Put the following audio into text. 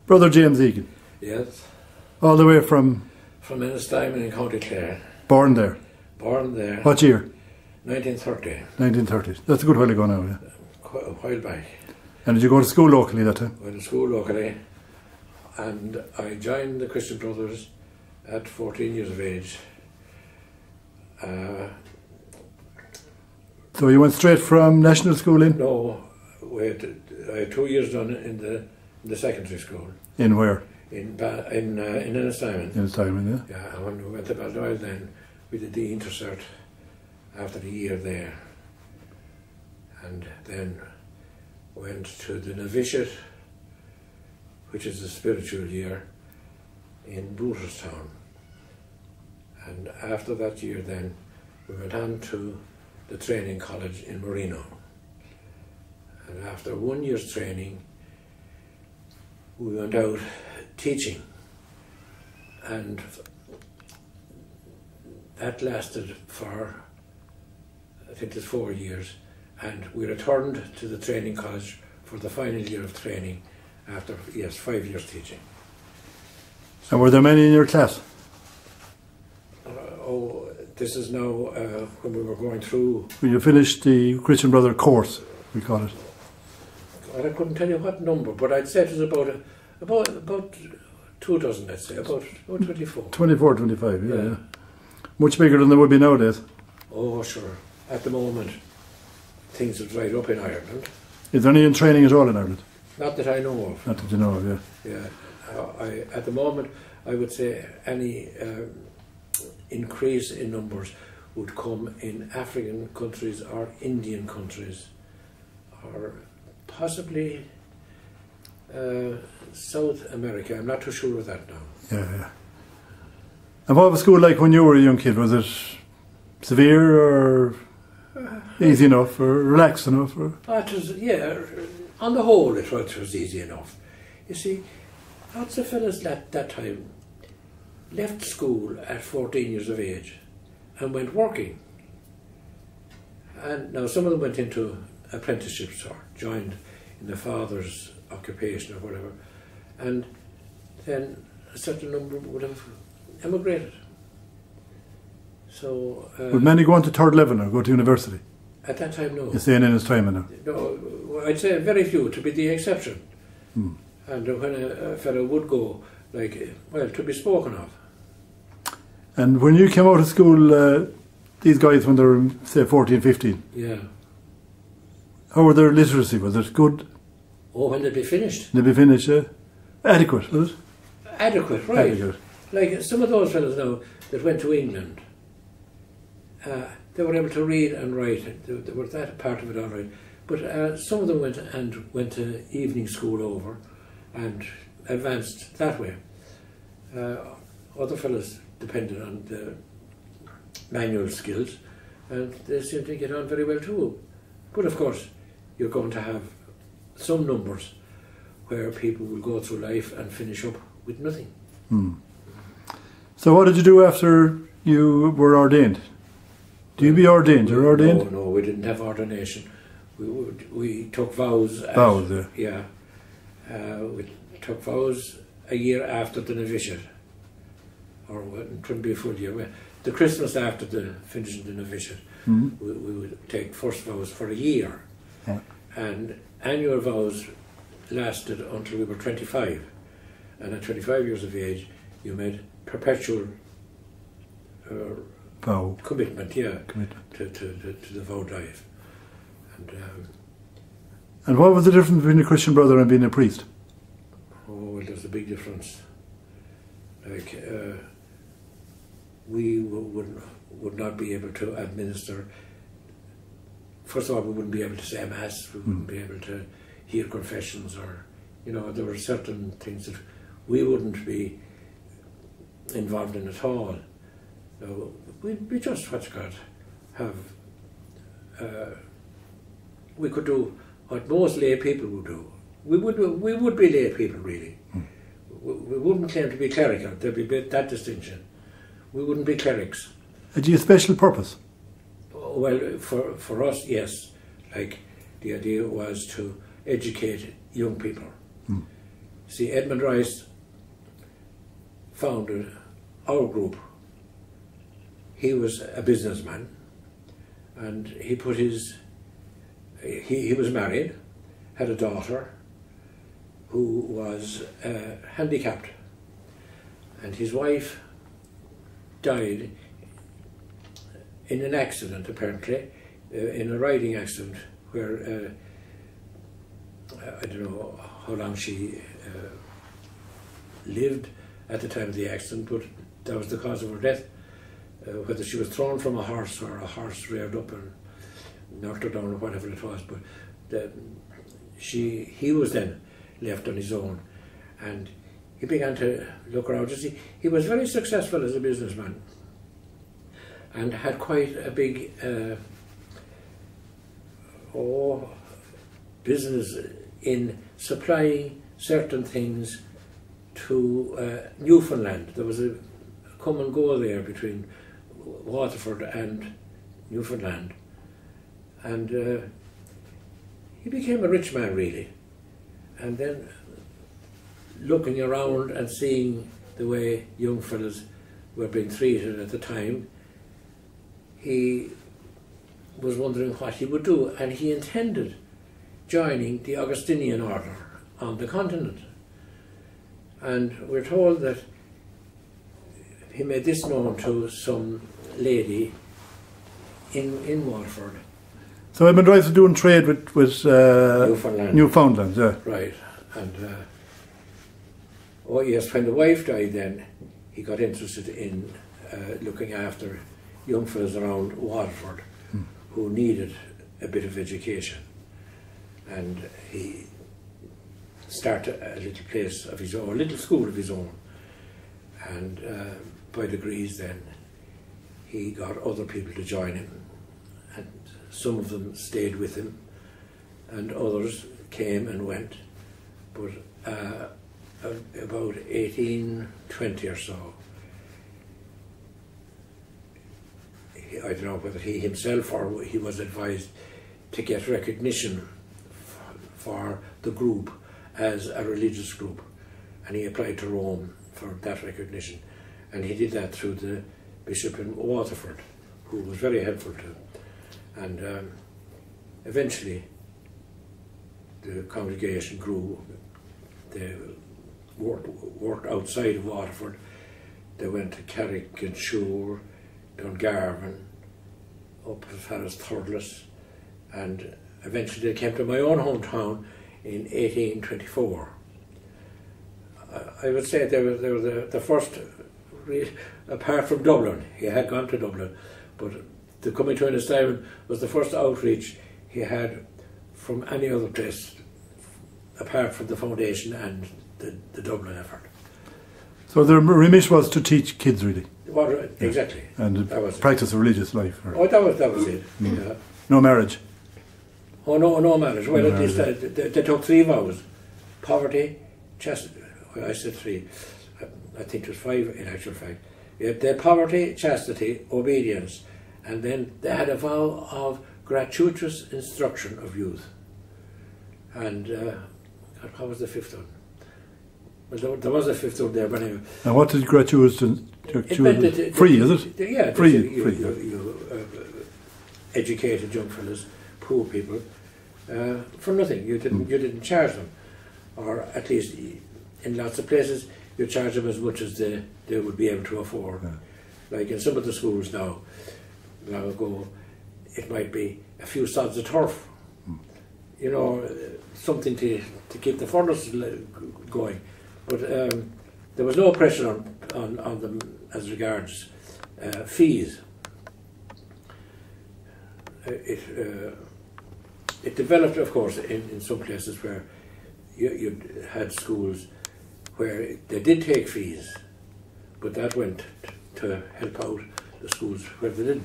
Brother James Egan. Yes. All the way from... From Ennistimon in County Clare. Born there. Born there. What year? 1930. 1930. That's a good while ago now, yeah. Quite a while back. And did you go to school locally that time? Went to school locally, and I joined the Christian Brothers at 14 years of age. So you went straight from national school in? No, I had 2 years done in the secondary school. In where? In Ennistimon. Ennistimon, yeah. Yeah, and when we went to Baldoyle then, we did the intercert after the year there. And then went to the novitiate, which is the spiritual year, in Booterstown. And after that year then, we went on to the training college in Marino. And after 1 year's training, we went out teaching. And that lasted for, I think it was 4 years. And we returned to the training college for the final year of training after, yes, 5 years teaching. And were there many in your class? This is now when we were going through... When you finished the Christian Brother course, we call it. Well, I couldn't tell you what number, but I'd say it was about 2 dozen, I'd say, about 24. 24, 25, yeah. Much bigger than there would be nowadays. Oh, sure. At the moment, things have dried up in Ireland. Is there any in training at all in Ireland? Not that I know of. Not that you know of, yeah. Yeah. At the moment, I would say any increase in numbers would come in African countries or Indian countries, or possibly South America. I'm not too sure of that now. Yeah. And what was school like when you were a young kid? Was it severe or easy enough or relaxed enough? Or? It was, yeah, on the whole it was easy enough. You see, lots of fellas at that time left school at 14 years of age and went working. And now some of them went into apprenticeships or joined in the father's occupation or whatever. And then a certain number would have emigrated. So... would many go on to third level or go to university? At that time, no. You're saying in Ennistimon now? No, I'd say very few, to be the exception. And when a fellow would go, like, well, to be spoken of. And when you came out of school, these guys when they were, say, 14, 15, yeah. How were their literacy? Was it good? Oh, when they'd be finished. They'd be finished, yeah? Adequate, was it? Adequate, right. Adequate. Like some of those fellows now that went to England, they were able to read and write. They were that part of it all right. But some of them went to evening school over and advanced that way. Other fellows depended on the manual skills, and they seemed to get on very well too. But of course, you're going to have some numbers where people will go through life and finish up with nothing. So what did you do after you were ordained? Do you be ordained? You're ordained? No, we didn't have ordination. We took vows. Vows, yeah. We took vows a year after the novitiate, or it couldn't be a full year. The Christmas after the finishing the novitiate, we would take first vows for a year, and annual vows lasted until we were 25, and at 25 years of age, you made perpetual vow commitment, to the vow life. And what was the difference between a Christian brother and being a priest? Oh, well, there's a big difference. Like, we would not be able to administer. First of all, we wouldn't be able to say Mass, we wouldn't be able to hear confessions, or, there were certain things that we wouldn't be involved in at all. So we just, what's God, have, we could do what most lay people would do. We would be lay people, really. We wouldn't claim to be clerical, there'd be that distinction. We wouldn't be clerics. Had you a special purpose? Well, for us, yes. Like, the idea was to educate young people. See, Edmund Rice founded our group. He was a businessman, and he put his, he was married, had a daughter who was handicapped, and his wife died in an accident, apparently, in a riding accident where I don't know how long she lived at the time of the accident, but that was the cause of her death. Whether she was thrown from a horse or a horse reared up and knocked her down or whatever it was, but he was then left on his own, and he began to look around to see. He was very successful as a businessman and had quite a big business in supplying certain things to Newfoundland. There was a come and go there between Waterford and Newfoundland, and he became a rich man really. And then looking around and seeing the way young fellas were being treated at the time, he was wondering what he would do, and he intended joining the Augustinian order on the continent. And we're told that he made this known to some lady in Waterford. So Edmund Rice was doing trade with Newfoundland, yeah. Right, and oh yes, when the wife died then, he got interested in looking after young fellas around Waterford who needed a bit of education. And he started a little place of his own, a little school of his own. And by degrees then, he got other people to join him. And some of them stayed with him, and others came and went. But about 1820 or so, I don't know whether he himself or he was advised to get recognition for the group as a religious group, and he applied to Rome for that recognition, and he did that through the bishop in Waterford, who was very helpful to him. And eventually the congregation grew. They worked outside of Waterford. They went to Carrick and Shure, Dungarvan, up as far as Thurles, and eventually they came to my own hometown in 1824. I would say they were the first, apart from Dublin. He had gone to Dublin, but the Coming to Ennistimon was the first outreach he had from any other place, apart from the foundation and the Dublin effort. So the remit was to teach kids, really. Well, exactly. And that was practice a religious life. Or, oh, that was it. Yeah. No marriage. Oh, no marriage. Well, No at least they took 3 vows: poverty, chastity. Well, I said 3. I think it was 5 in actual fact. They poverty, chastity, obedience, and then they had a vow of gratuitous instruction of youth. And what was the 5th one? Well, there was a 5th one there, but anyway. And what did gratuitous free, is it? Yeah, free. You educated young fellas, poor people, for nothing. You didn't charge them, or at least in lots of places you charge them as much as they would be able to afford. Yeah. Like in some of the schools now, long ago, it might be a few sods of turf, you know, something to keep the furnace going. But there was no pressure on them as regards fees. It developed, of course, in some places where you had schools where they did take fees, but that went to help out the schools where they didn't.